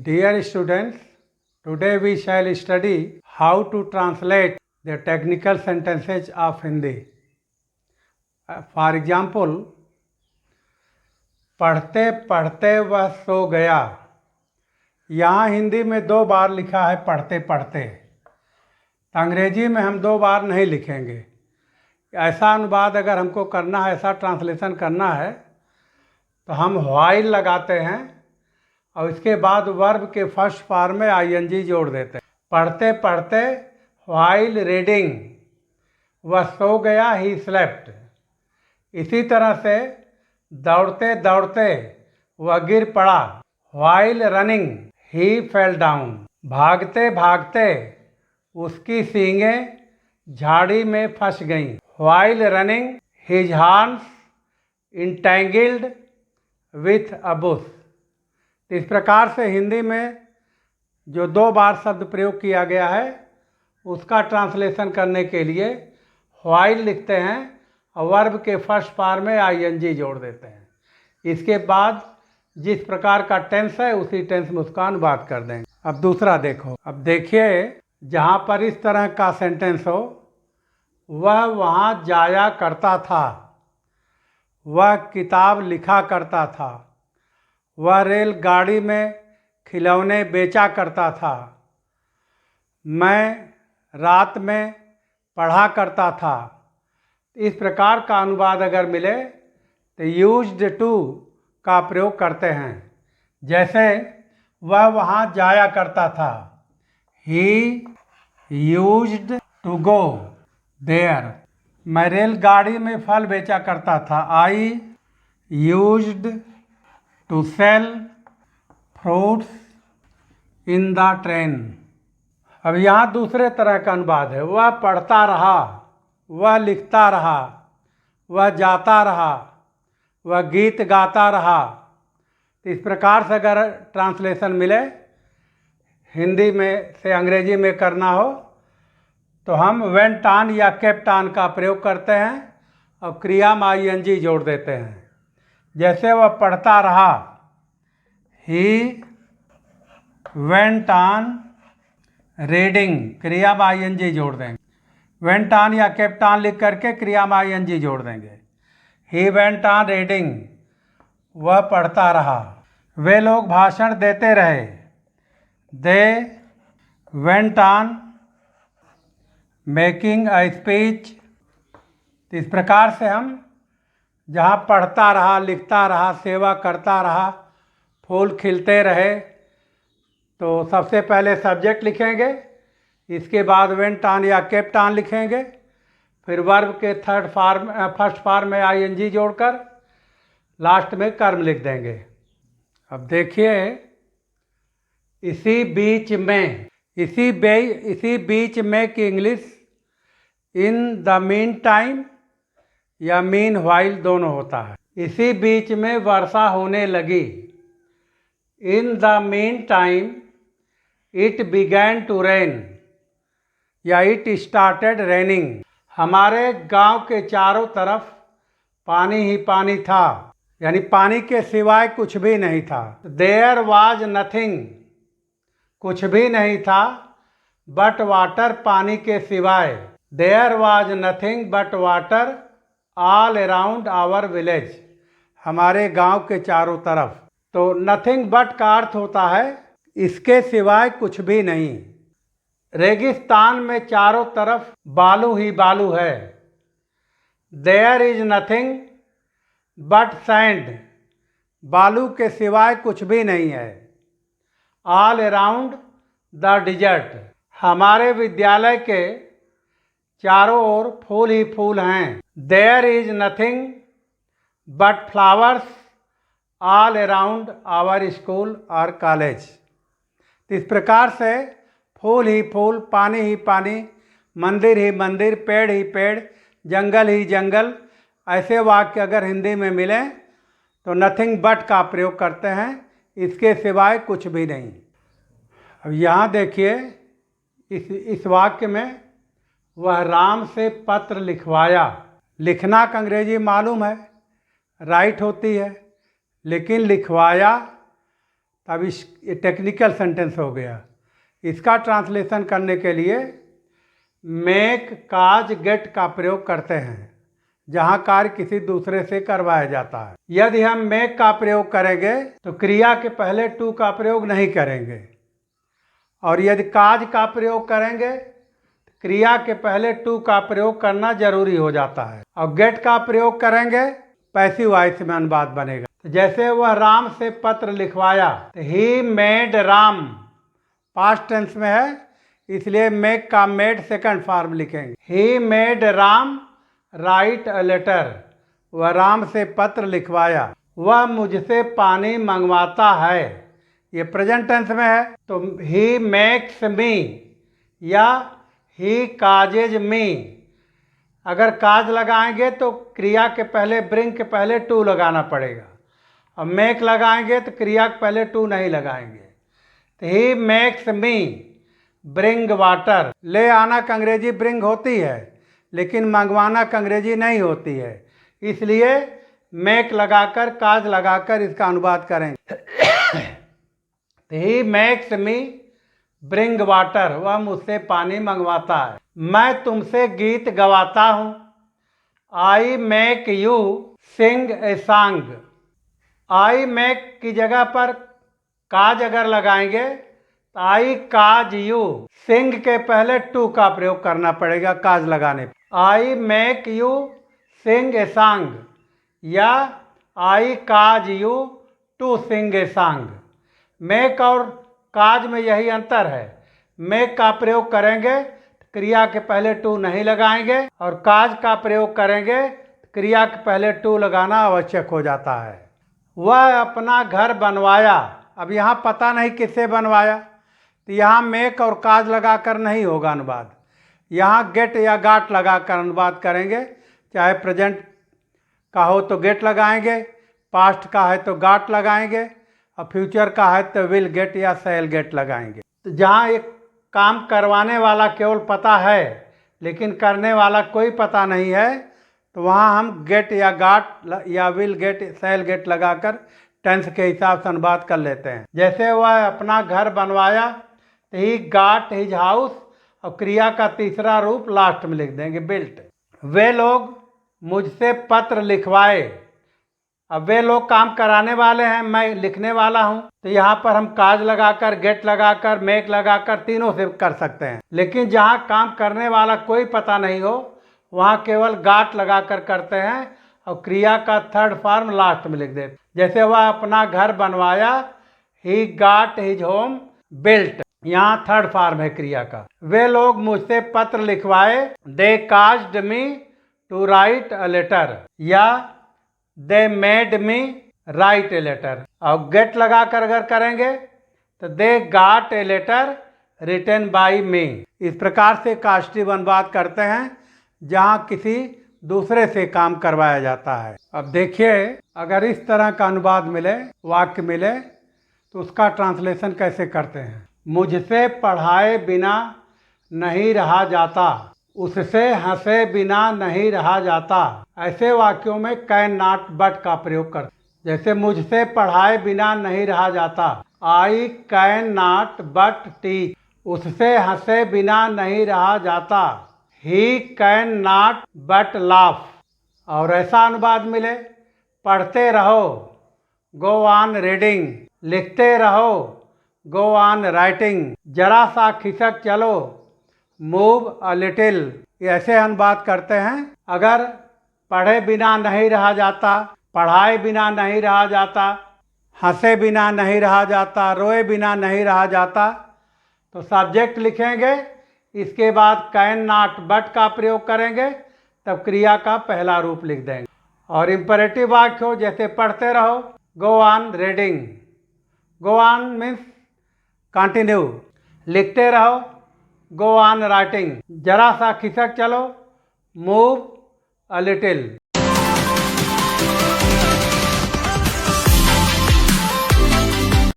Dear students, today we shall study how to translate the technical sentences of Hindi. For example, पढ़ते पढ़ते वह सो गया। यहाँ हिंदी में 2 बार लिखा है पढ़ते पढ़ते, तो अंग्रेजी में हम 2 बार नहीं लिखेंगे। ऐसा अनुवाद अगर हमको करना है, ऐसा ट्रांसलेशन करना है, तो हम व्हाइल लगाते हैं और इसके बाद वर्ब के फर्स्ट फॉर्म में आईएनजी जोड़ देते हैं। पढ़ते पढ़ते व्हाइल रीडिंग वह सो गया, ही स्लेप्ट। इसी तरह से दौड़ते दौड़ते वह गिर पड़ा, while running he fell down. भागते भागते उसकी सींगें झाड़ी में फंस गईं, while running his horns entangled with a bush. इस प्रकार से हिंदी में जो 2 बार शब्द प्रयोग किया गया है उसका ट्रांसलेशन करने के लिए व्हाइल लिखते हैं और वर्ब के फर्स्ट फॉर्म में आईएनजी जोड़ देते हैं। इसके बाद जिस प्रकार का टेंस है उसी टेंस में उसका अनुवाद कर देंगे। अब दूसरा देखो। अब देखिए, जहाँ पर इस तरह का सेंटेंस हो, वह वहाँ जाया करता था, वह किताब लिखा करता था, वह रेलगाड़ी में खिलौने बेचा करता था, मैं रात में पढ़ा करता था। इस प्रकार का अनुवाद अगर मिले तो यूज्ड टू का प्रयोग करते हैं। जैसे वह वहाँ जाया करता था, he used to go there. मैं रेलगाड़ी में फल बेचा करता था, I used to sell fruits in the train. अब यहाँ दूसरे तरह का अनुवाद है। वह पढ़ता रहा, वह लिखता रहा, वह जाता रहा, वह गीत गाता रहा। इस प्रकार से अगर ट्रांसलेशन मिले, हिंदी में से अंग्रेजी में करना हो, तो हम वेंट ऑन या केप्ट ऑन का प्रयोग करते हैं और क्रिया में आईएनजी जोड़ देते हैं। जैसे वह पढ़ता रहा, ही वेंट ऑन रीडिंग, क्रिया में आईएनजी जोड़ देंगे। वेंट ऑन या केप्ट ऑन लिख करके क्रिया में आईएनजी जोड़ देंगे। ही वेंट ऑन रीडिंग, वह पढ़ता रहा। वे लोग भाषण देते रहे, they went on making a speech. इस प्रकार से हम जहाँ पढ़ता रहा, लिखता रहा, सेवा करता रहा, फूल खिलते रहे, तो सबसे पहले सब्जेक्ट लिखेंगे, इसके बाद वेंट ऑन या केप्ट ऑन लिखेंगे, फिर वर्ब के फर्स्ट फॉर्म में आईएनजी जोड़कर लास्ट में कर्म लिख देंगे। अब देखिए, इसी बीच में, इसी बीच में की English in the meantime या मीन व्हाइल दोनों होता है। इसी बीच में वर्षा होने लगी, in the meantime it began to rain या इट स्टार्टेड रेनिंग। हमारे गांव के चारों तरफ पानी ही पानी था, यानी पानी के सिवाय कुछ भी नहीं था। देयर वाज नथिंग, कुछ भी नहीं था, बट वाटर, पानी के सिवाय। There was nothing but water all around our village, हमारे गांव के चारों तरफ। तो नथिंग बट का अर्थ होता है इसके सिवाय कुछ भी नहीं। रेगिस्तान में चारों तरफ बालू ही बालू है। There is nothing but sand, बालू के सिवाय कुछ भी नहीं है। ऑल अराउंड द डिजर्ट, हमारे विद्यालय के चारों ओर फूल ही फूल हैं। There is nothing but flowers all around our school और कॉलेज। इस प्रकार से फूल ही फूल, पानी ही पानी, मंदिर ही मंदिर, पेड़ ही पेड़, जंगल ही जंगल, ऐसे वाक्य अगर हिंदी में मिले तो नथिंग बट का प्रयोग करते हैं, इसके सिवाय कुछ भी नहीं। अब यहाँ देखिए, इस वाक्य में वह राम से पत्र लिखवाया। लिखना का अंग्रेजी मालूम है, राइट होती है, लेकिन लिखवाया तब ये टेक्निकल सेंटेंस हो गया। इसका ट्रांसलेशन करने के लिए मेक, काज, गेट का प्रयोग करते हैं जहाँ कार्य किसी दूसरे से करवाया जाता है। यदि हम मेक का प्रयोग करेंगे तो क्रिया के पहले टू का प्रयोग नहीं करेंगे, और यदि काज का प्रयोग करेंगे तो क्रिया के पहले टू का प्रयोग करना जरूरी हो जाता है। और गेट का प्रयोग करेंगे पैसिव वॉइस में अनुवाद बनेगा। तो जैसे वह राम से पत्र लिखवाया, तो he made Ram past tense में है, इसलिए मेक का मेड सेकंड फॉर्म लिखेंगे। He made Ram write a letter, वह राम से पत्र लिखवाया। वह मुझसे पानी मंगवाता है, ये प्रेजेंट टेंस में है, तो ही मेक्स मी या ही काजेज मी। अगर काज लगाएंगे तो क्रिया के पहले ब्रिंग के पहले टू लगाना पड़ेगा, और मेक लगाएंगे तो क्रिया के पहले टू नहीं लगाएंगे। तो he makes me bring water. ले आना का अंग्रेजी ब्रिंग होती है, लेकिन मंगवाना का अंग्रेजी नहीं होती है, इसलिए मेक लगाकर काज लगाकर इसका अनुवाद करेंगे। He makes me bring water, वह मुझसे पानी मंगवाता है। मैं तुमसे गीत गवाता हूँ। आई make you sing a song. I make की जगह पर काज अगर लगाएंगे तो आई काज यू, सिंग के पहले टू का प्रयोग करना पड़ेगा काज लगाने पर। I make you sing a song या I cause you to sing a song. Make और काज में यही अंतर है। मेक का प्रयोग करेंगे क्रिया के पहले टू नहीं लगाएंगे, और काज का प्रयोग करेंगे क्रिया के पहले टू लगाना आवश्यक हो जाता है। वह अपना घर बनवाया। अब यहाँ पता नहीं किससे बनवाया, तो यहाँ मेक और काज लगाकर नहीं होगा अनुवाद। यहाँ गेट या गाट लगाकर अनुवाद करेंगे। चाहे प्रेजेंट का हो तो गेट लगाएंगे, पास्ट का है तो गाट लगाएंगे, और फ्यूचर का है तो विल गेट या शैल गेट लगाएंगे। तो जहाँ एक काम करवाने वाला केवल पता है लेकिन करने वाला कोई पता नहीं है, तो वहाँ हम गेट या गाट या विल गेट शैल गेट लगाकर टेंस के हिसाब से अनुवाद कर लेते हैं। जैसे वह अपना घर बनवाया, तो ही गाट हिज हाउस, और क्रिया का तीसरा रूप लास्ट में लिख देंगे बिल्ट। वे लोग मुझसे पत्र लिखवाए। अब वे लोग काम कराने वाले हैं, मैं लिखने वाला हूं, तो यहाँ पर हम काज लगाकर, गेट लगाकर, मेक लगाकर तीनों से कर सकते हैं। लेकिन जहाँ काम करने वाला कोई पता नहीं हो, वहाँ केवल गाट लगाकर करते हैं, और क्रिया का थर्ड फॉर्म लास्ट में लिख देते। जैसे वह अपना घर बनवाया, he got his home built, यहाँ थर्ड फॉर्म है क्रिया का। वे लोग मुझसे पत्र लिखवाए, they caused me to write a letter, या they made me write a letter. और गेट लगाकर अगर करेंगे तो they got a letter written by me. इस प्रकार से कास्टिव अनुवाद करते हैं जहाँ किसी दूसरे से काम करवाया जाता है। अब देखिए, अगर इस तरह का अनुवाद मिले, वाक्य मिले, तो उसका ट्रांसलेशन कैसे करते हैं। मुझसे पढ़ाए बिना नहीं रहा जाता, उससे हंसे बिना नहीं रहा जाता। ऐसे वाक्यों में कैन नॉट बट का प्रयोग करते। जैसे मुझसे पढ़ाए बिना नहीं रहा जाता, I can not but teach. उससे हंसे बिना नहीं रहा जाता, he can not but laugh. और ऐसा अनुवाद मिले, पढ़ते रहो, गो ऑन रीडिंग। लिखते रहो, गो ऑन राइटिंग। जरा सा खिसक चलो, मूव अ लिटिल। ऐसे अनुवाद करते हैं। अगर पढ़े बिना नहीं रहा जाता, पढ़ाए बिना नहीं रहा जाता, हंसे बिना नहीं रहा जाता, रोए बिना नहीं रहा जाता, तो सब्जेक्ट लिखेंगे, इसके बाद कैन नॉट बट का प्रयोग करेंगे, तब क्रिया का पहला रूप लिख देंगे। और इंपरेटिव वाक्य हो, जैसे पढ़ते रहो, go on reading. Go on means continue. लिखते रहो, गो ऑन राइटिंग। जरा सा खिसक चलो, मूव अ लिटिल।